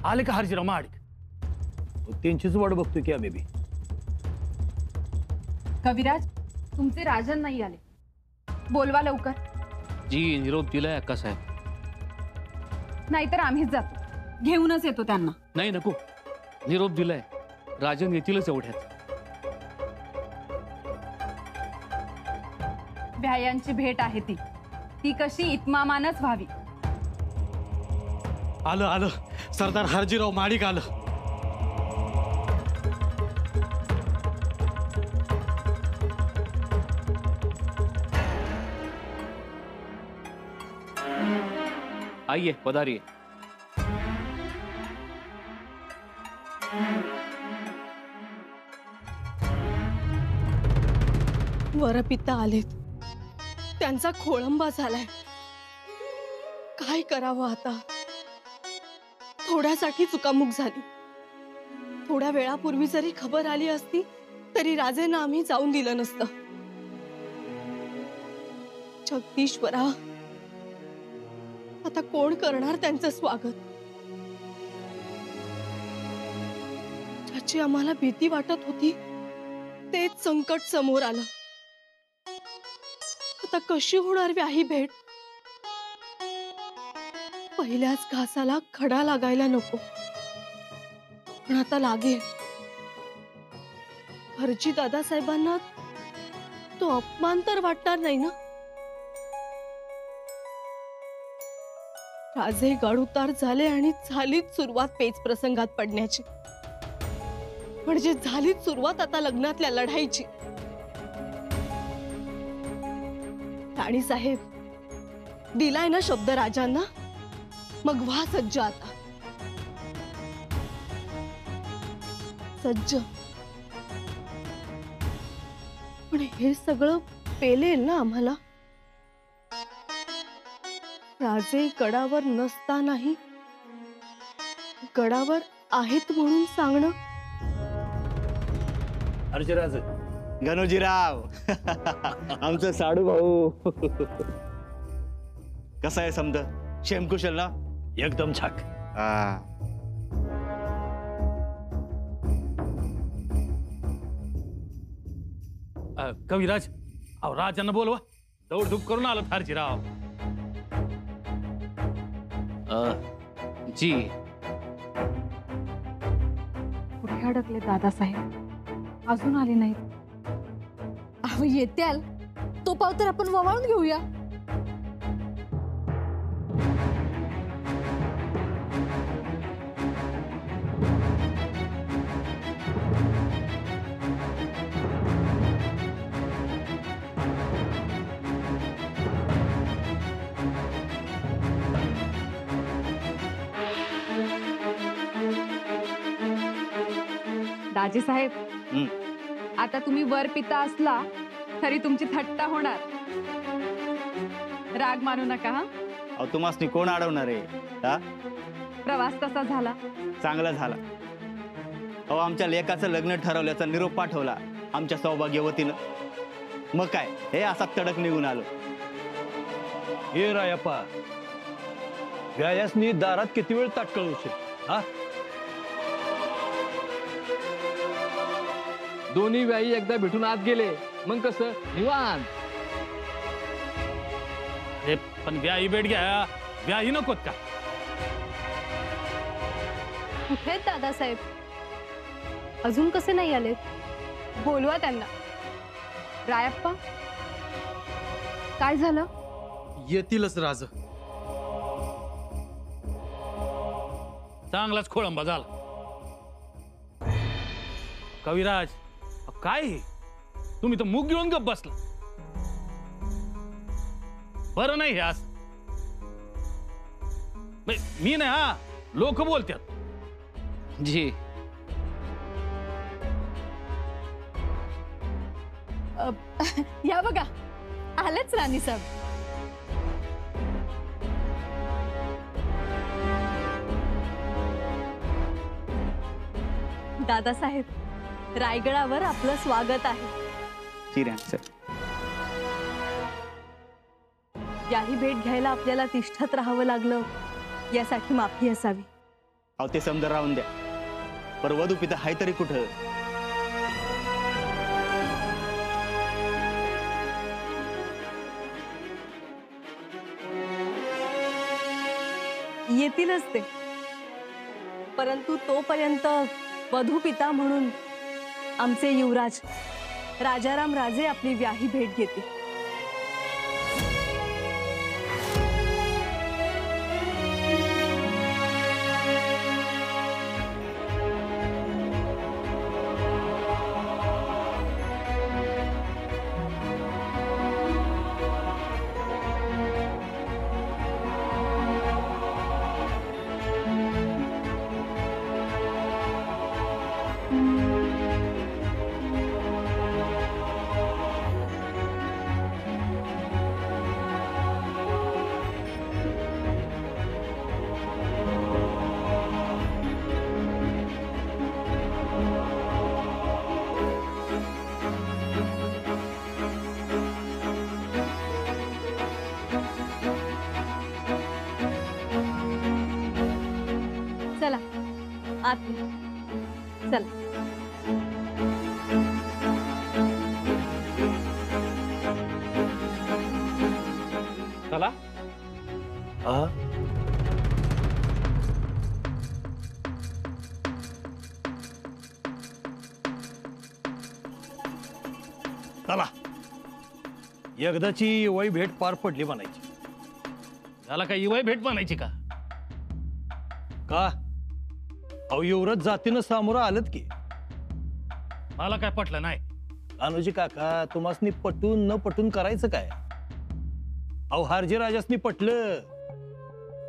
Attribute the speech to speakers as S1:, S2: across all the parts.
S1: आले का हरजीराव महाडिक? त्यांचीच वाट बघतोय की आम्ही बी.
S2: कविराज, तुमचे राजन नाही आले, बोलवा लवकर.
S3: जी निरोप दिलाय अक्का साहेब.
S2: नाहीतर आम्हीच जातो, घेऊनच येतो त्यांना.
S3: नाही नको, निरोप दिलाय, राजन येतीलच एवढ्यात.
S2: भ्यायांची भेट आहे ती, ती कशी इतमामानच व्हावी.
S4: आलं आलं, सरदार हरजीराव महाडिक आलं.
S3: आइए पधारिए.
S5: वरपिता आलेत, त्यांचा खोळंबा झालाय. काय करावं आता? थोड्यासाठी चुकामुक झाली. थोड्या वेळापूर्वी जरी खबर आली असती तरी राजेंना आम्ही जाऊन दिलं नसतं. जगदीश्वरा, आता कोण करणार त्यांचं स्वागत? ज्याची आम्हाला भीती वाटत होती तेच संकट समोर आलं. आता कशी होणार व्याही भेट? पहिल्याच घासाला खडा लागायला नको, पण आता लागेल. हरजी दादासाहेबांना तो अपमान तर वाटणार नाही ना? राजे गडउतार झाले आणि झालीच सुरुवात पेच प्रसंगात पडण्याची. म्हणजे झालीच सुरुवात आता लग्नातल्या लढाईची. राणी साहेब, दिलाय ना शब्द राजांना, मग व्हा सज्ज. आता सज्ज. पण हे सगळं पेलेल ना आम्हाला? राजे गडावर नसतानाही गडावर आहेत म्हणून सांगणं.
S1: हरजीराज,
S6: गणोजीराव, आमचं साडू भाऊ. कसा आहे समद? शेमकुशल ना?
S1: एकदम छाक. कविराज, अहो राजांना बोलवा. दौडधूप करून आलो हरजीराव.
S3: जी.
S2: कुठे अडकले दादासाहेब? अजून आले नाहीत.
S7: अहो येत्याल, तो पाव तर आपण ववाळून घेऊया.
S2: दाजी साहेब, आता तुम्ही वर पिता असला तरी तुमची थट्टा होणार. राग मानू नका. हा,
S6: अहो तुम्हाला कोण अडवणार आहे? हा,
S2: प्रवास कसा झाला?
S6: चांगला झाला. अहो आमच्या लेकाचं लग्न ठरवल्याचा निरोप पाठवला आमच्या सौभाग्यवतीनं. मग काय, हे असा तडक निघून आलो.
S1: हे रायप्पा, व्यायासनी दारात किती वेळ ताटकळ उशीर? हा,
S8: दोन्ही व्याई एकदा भेटून आत गेले, मग कसं निवांत.
S1: हे पण व्याही भेट घ्या, व्याही नकोत का?
S7: कुठे आहेत दादासाहेब? अजून कसे नाही आलेत?
S2: बोलवा त्यांना. रायप्पा, काय झालं?
S4: येतीलच राज.
S1: चांगलाच खोळंबा झाला. कविराज, काय हे? तुम्ही तर मुग घेऊन गप बसला. बरं नाही हे असं. मी नाही, हा लोक बोलतात.
S3: जी.
S7: या बघा, आलेच राणी साहेब. दादासाहेब, रायगडावर आपलं स्वागत आहे. याही भेट घ्यायला आपल्याला तिष्ठत राहावं लागलं, यासाठी माफी असावी.
S6: अहो ते समजा राहून द्या, पर वधू पिता हाय तरी कुठं?
S5: येतीलच ते, परंतु तोपर्यंत वधू पिता म्हणून आमचे युवराज राजाराम राजे आपली व्याही भेट घेतील. चला आत चला.
S1: चला.
S4: चला, एकदाची वय भेट पार पडली म्हणायची.
S1: त्याला काय इवाय भेट म्हणायची का?
S4: का अहो युवराज जातीनं सामोरं आलत की.
S1: मला काय पटलं नाही.
S4: अनुजी काका, तुम्हासनी पटून न पटून करायचं काय? अहो हारजी राजासनी पटलं,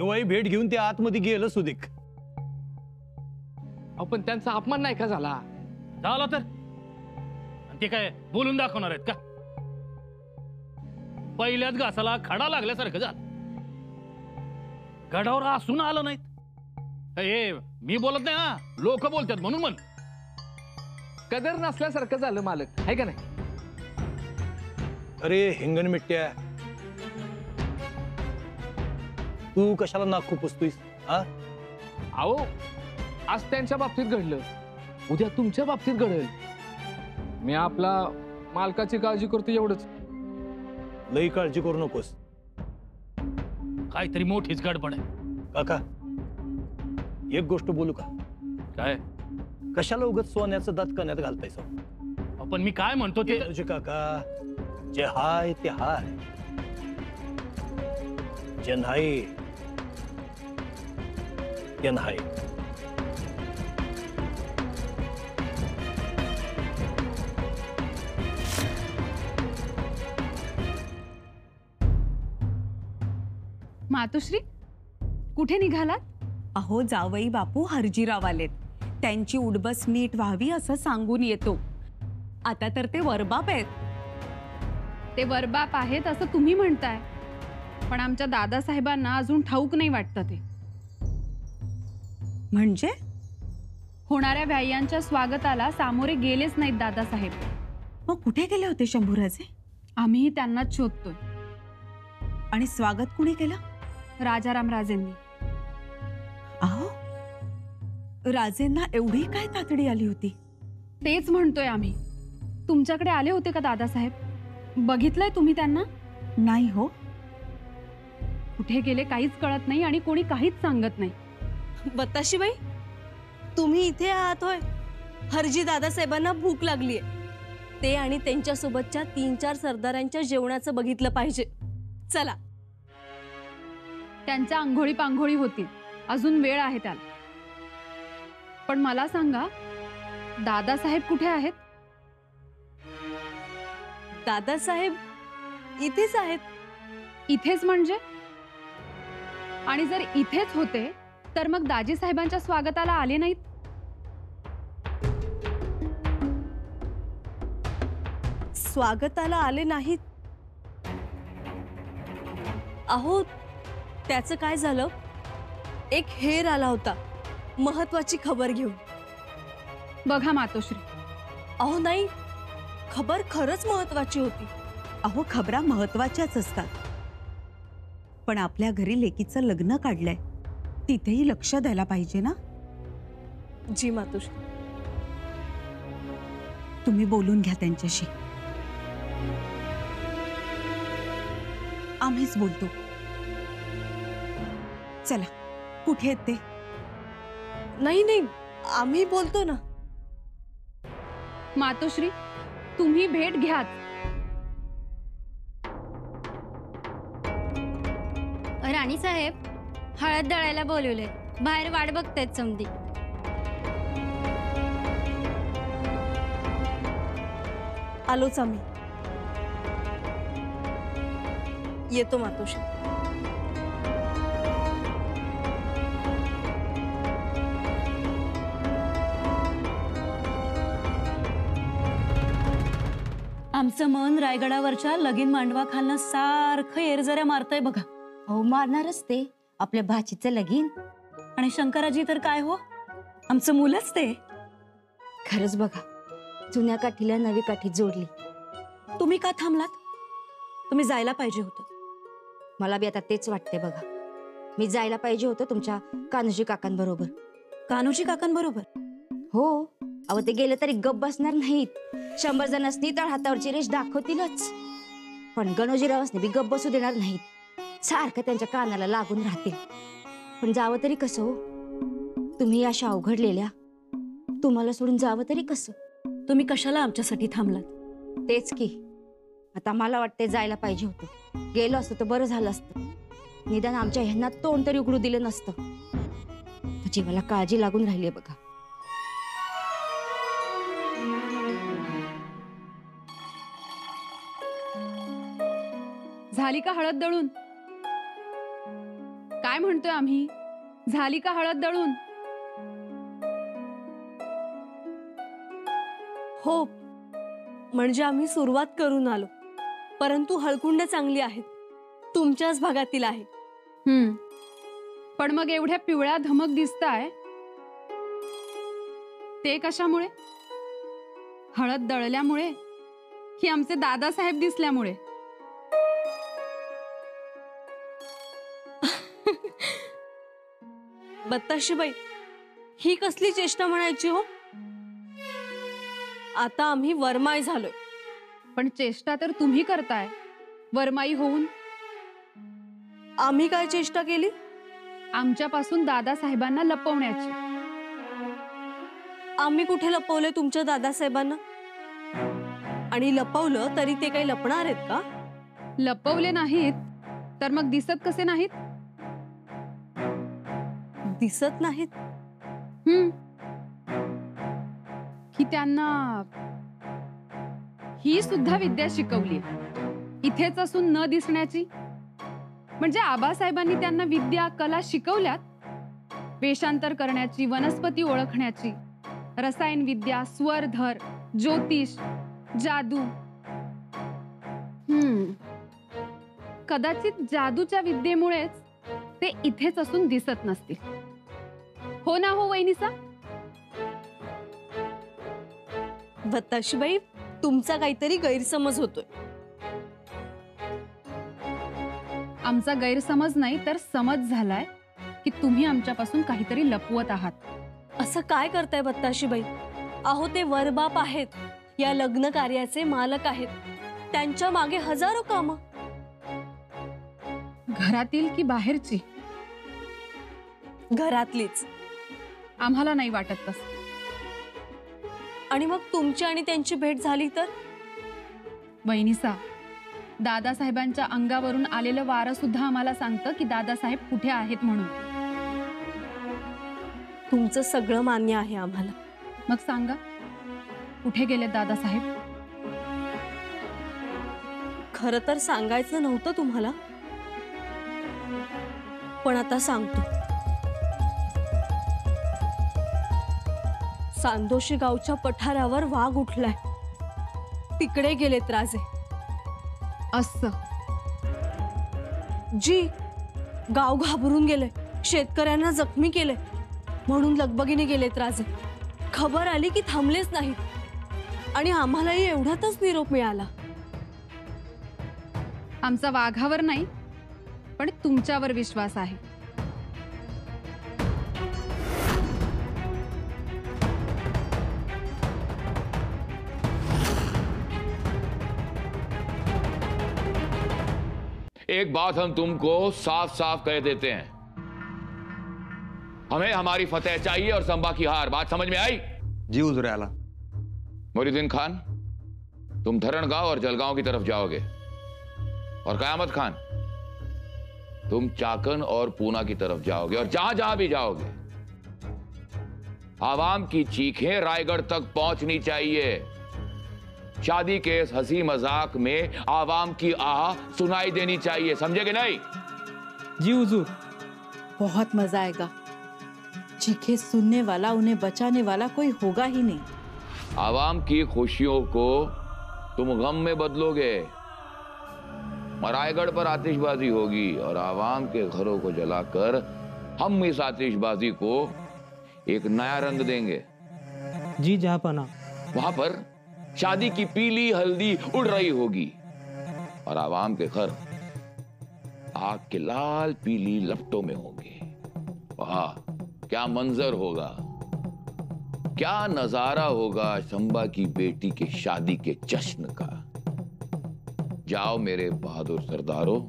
S4: वय भेट घेऊन ते आतमध्ये गेलं सुदिक.
S8: पण त्यांचा अपमान नाही का झाला?
S1: झाला तर आणि ते काय बोलून दाखवणार आहेत का? पहिल्याच घासाला खडा लागल्यासारखं झालं. गडावर असून आलं नाहीत. हे मी बोलत नाही, हा लोक बोलतात म्हणून म्हण.
S8: कदर नसल्यासारखं झालं मालक, आहे का नाही?
S4: अरे हिंगण मिट्ट्या, तू कशाला नाक खुपसतोयस? हा
S8: अहो आज त्यांच्या बाबतीत घडलं, उद्या तुमच्या बाबतीत घडेल. मी आपला मालकाची काळजी करतो एवढंच.
S4: लई काळजी करू नकोस
S1: काहीतरी मोठीच गडबड आहे.
S4: काका. एक गोष्ट बोलू का?
S1: काय?
S4: कशाला उगाच सोन्याचं दात कण्यात घालतायस?
S1: पण मी काय म्हणतो ते
S4: अनुजी काका, जे हाय ते हाय, जे नाही ते नाही.
S2: मातोश्री कुठे निघालात?
S9: अहो जावई बापू हरजीराव आलेत, त्यांची उडबस नीट व्हावी असं सांगून येतो. आता तर ते वरबाप आहेत.
S2: ते वरबाप आहेत असं तुम्ही म्हणताय, पण आमच्या दादासाहेबांना अजून ठाऊक नाही वाटतं. ते
S9: म्हणजे
S2: होणाऱ्या व्यायांच्या स्वागताला सामोरे गेलेच नाहीत दादासाहेब.
S9: मग कुठे गेले होते शंभूराजे?
S2: आम्हीही त्यांनाच शोधतोय.
S9: आणि स्वागत कुणी केलं?
S2: राजाराम राजेंनी.
S9: अहो राजेंना एवढी काय तातडी आली होती?
S2: तेच म्हणतोय आम्ही. तुमच्याकडे आले होते का दादासाहेब? बघितलंय तुम्ही त्यांना?
S9: नाही हो.
S2: कुठे गेले काहीच कळत नाही आणि कोणी काहीच सांगत नाही.
S5: बताशीबाई, तुम्ही इथे आहात होय? हरजी दादासाहेबांना भूक लागलीये. ते आणि त्यांच्या सोबतच्या 3-4 सरदारांच्या जेवणाचं बघितलं पाहिजे. चला.
S2: त्यांच्या आंघोळी पांघोळी होतील, अजून वेळ आहे त्याला. पण मला सांगा, दादासाहेब कुठे आहेत?
S5: दादासाहेब इथेच आहेत.
S2: इथेच म्हणजे? आणि जर इथेच होते तर मग दाजी साहेबांच्या स्वागताला आले नाहीत?
S5: स्वागताला आले नाहीत? अहो त्याचं काय झालं, एक हेर आला होता महत्वाची खबर घेऊन.
S2: बघा मातोश्री.
S5: अहो नाही, खबर खरंच महत्वाची होती.
S9: अहो खबरा महत्वाच्याच असतात, पण आपल्या घरी लेकीचं लग्न काढलंय, तिथेही लक्ष द्यायला पाहिजे ना.
S5: जी मातोश्री.
S9: तुम्ही बोलून घ्या त्यांच्याशी. आम्हीच बोलतो. चला, कुठे आहेत ते?
S5: नाही नाही, आम्ही बोलतो ना.
S2: मातोश्री, तुम्ही भेट घ्याच.
S10: राणी साहेब, हळद दळायला बोलवले. बाहेर वाट बघतायत समधी.
S5: आलोच आम्ही. येतो मातोश्री.
S11: आमचं मन रायगडावरच्या लगीन मांडवा खालनं सारखं एरजऱ्या मारतय बघा.
S12: हो, मारणारच ते. आपल्या भाचीचं लगीन.
S11: आणि शंकराजी तर काय हो, आमचं मुलंच ते.
S12: खरंच बघा, जुन्या काठीला नवी काठी जोडली.
S11: तुम्ही का थांबलात? तुम्ही जायला पाहिजे होतं.
S12: मला बी आता तेच वाटते बघा. मी जायला पाहिजे होतं तुमच्या कान्होजी काकांबरोबर.
S11: कान्होजी काकांबरोबर?
S12: हो, अहो ते गेले तरी गप्प बसणार नाहीत. 100 जणांनी तळ हातावरची रेष दाखवतीलच. पण गणोजीरावांनी बी गप्प बसू देणार नाहीत. सारखं त्यांच्या कानाला लागून राहतील. पण जावं तरी कसं हो? तुम्ही अशा अवघडलेल्या, तुम्हाला सोडून जावं तरी कसं?
S11: तुम्ही कशाला आमच्यासाठी थांबलात?
S12: तेच की, आता मला वाटते जायला पाहिजे होतं. गेलो असतं तर बरं झालं असतं. निदान आमच्या ह्यांना तोंड तरी उघडू दिलं नसतं. जीवाला काळजी लागून राहिली बघा.
S2: झाली का हळद दळून? काय म्हणतोय आम्ही? झाली का हळद दळून?
S5: हो, म्हणजे आम्ही सुरुवात करून आलो. परंतु हळकुंड चांगली आहेत. तुमच्याच भागातील आहे.
S2: पण मग एवढ्या पिवळ्या धमक दिसताय ते कशामुळे? हळद दळल्यामुळे की आमचे दादासाहेब दिसल्यामुळे?
S5: बत्ताशीबाई, ही कसली चेष्टा म्हणायची हो? आता आम्ही वरमाई झालोय.
S2: पण चेष्टा तर तुम्ही करताय वरमाई होऊन.
S5: आम्ही काय चेष्टा केली?
S2: आमच्यापासून दादासाहेबांना लपवण्याची.
S5: आम्ही कुठे लपवले तुमच्या दादासाहेबांना? आणि लपवलं तरी ते काही लपणार आहेत का?
S2: लपवले नाहीत तर मग दिसत कसे नाहीत?
S5: दिसत नाहीत
S2: की त्यांना ही सुद्धा विद्या शिकवली इथेच असून न दिसण्याची. म्हणजे आबासाहेबांनी त्यांना विद्या कला शिकवल्यात. वेषांतर करण्याची, वनस्पती ओळखण्याची, रसायन विद्या, स्वरधर, ज्योतिष, जादू. कदाचित जादूच्या विद्येमुळेच ते इथेच असून दिसत नसतील. हो ना हो वहिनीसा?
S5: बत्ताशीबाई, तुमचा काहीतरी गैरसमज होतोय.
S2: आमचा गैरसमज नाही तर समज झालाय की तुम्ही आमच्यापासून काहीतरी लपवत आहात.
S5: असं काय करताय बत्ताशीबाई? अहो, ते वरबाप आहेत. या लग्न कार्याचे मालक आहेत. त्यांच्या मागे हजारो कामं.
S2: घरातील की बाहेरची?
S5: घरातलीच.
S2: आम्हाला नाही वाटत तसं.
S5: आणि मग तुमची आणि त्यांची भेट झाली तर?
S2: वहिनीसा, दादासाहेबांच्या अंगावरून आलेलं वारं सुद्धा आम्हाला सांगतं की दादासाहेब कुठे आहेत म्हणून.
S5: तुमचं सगळं मान्य आहे आम्हाला.
S2: मग सांगा, कुठे गेले दादासाहेब?
S5: खरं तर सांगायचं नव्हतं तुम्हाला, पण आता सांगतो. सांदोशी गावच्या पठारावर वाघ उठलाय. तिकडे गेलेत राजे.
S2: असं?
S5: जी, गाव घाबरून गेले. शेतकऱ्यांना जखमी केले. म्हणून लगबगीने गेलेत राजे. खबर आली की थांबलेच नाहीत. आणि आम्हालाही एवढ्यातच निरोप मिळाला.
S2: आमचा वाघावर नाही पण तुमच्यावर विश्वास आहे.
S13: एक बात हम तुमको साफ साफ कह देते हैं, हमें हमारी फतेह चाहिए और संबा की हार। बात समझ में आई?
S6: जी हुजूर आला।
S13: मोहिउद्दीन खान, तुम धरणगांव और जलगांव की तरफ जाओगे, और कयामत खान तुम चाकन और पूना की तरफ जाओगे, और जहां जहां भी जाओगे आवाम की चीखें रायगढ़ तक पहुंचनी चाहिए। शादी के इस हंसी मजाक में आवाम की आह सुनाई देनी चाहिए, समझे कि नहीं?
S14: जी हुजूर। बहुत मजा आएगा। चीखे सुनने वाला, उन्हें बचाने वाला कोई होगा ही नहीं।
S13: आवाम की खुशियों को तुम गम में बदलोगे। रायगढ़ पर आतिशबाजी होगी और आवाम के घरों को जलाकर हम इस आतिशबाजी को एक नया रंग देंगे।
S15: जी जहांपना।
S13: वहां पर शादी की पीली हल्दी उड़ रही होगी और आवाम के घर आग के लाल पीली लपटों में होंगे। वाह, क्या मंजर होगा, क्या नजारा होगा संबा की बेटी के शादी के जश्न का। जाओ मेरे बहादुर सरदारों,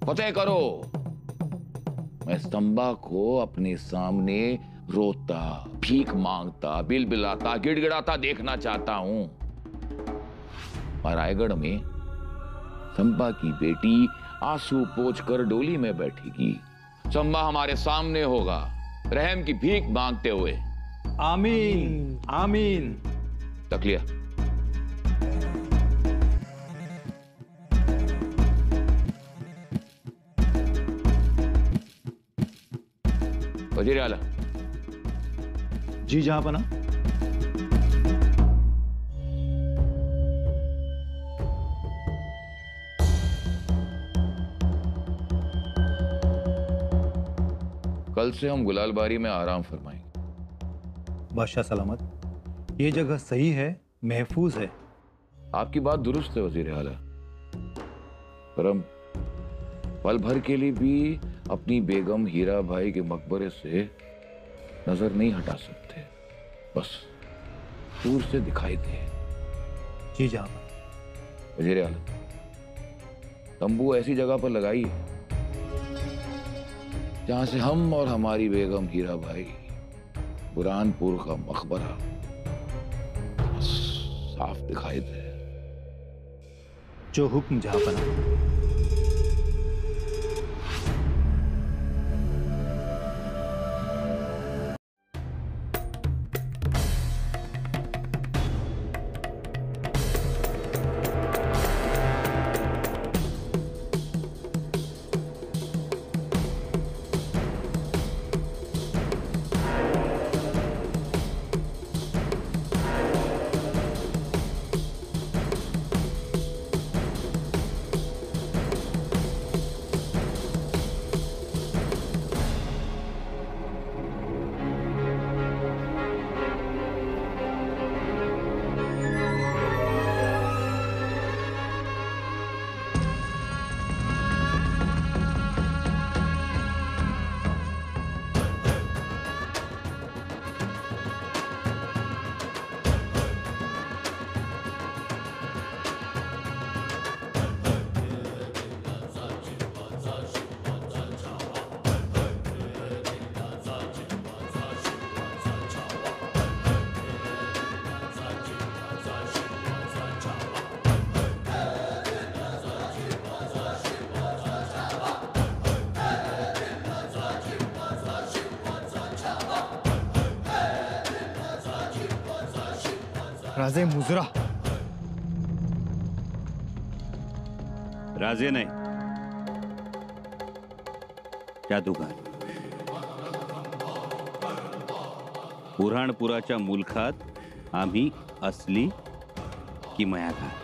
S13: फतेह करो। मैं संबा को अपने सामने रोता, भीख मांगता, बिलबिलाता, गिड़गिड़ाता देखना चाहता हूं। और रायगढ़ में संबा की बेटी आंसू पोंछकर डोली में बैठेगी। संबा हमारे सामने होगा, रहम की भीख मांगते हुए।
S4: आमीन आमीन।
S13: तकलिया। वजीर आला।
S4: जी जहांपना।
S13: कल से हम गुलालबारी में आराम फरमाएंगे।
S4: बादशाह सलामत। ये जगह सही है, महफूज है।
S13: आपकी बात दुरुस्त है वजीर आला, पर हम पल भर के लिए भी अपनी बेगम हीरा भाई के मकबरे से नजर नहीं हटा सकते। बस दूर से दिखाई दे।
S4: जी जहां।
S13: वजीर आला, तंबू ऐसी जगह पर लगाइए जहां से हम और हमारी बेगम हीरा भाई बुरहानपुर का मकबरा साफ दिखाई दे।
S4: जो हुक्म जहांपना।
S16: राजे मुजरा।
S17: राजे नाही, जादूगार. बुऱ्हाणपुराच्या मुलखात आम्ही असली किमयागार.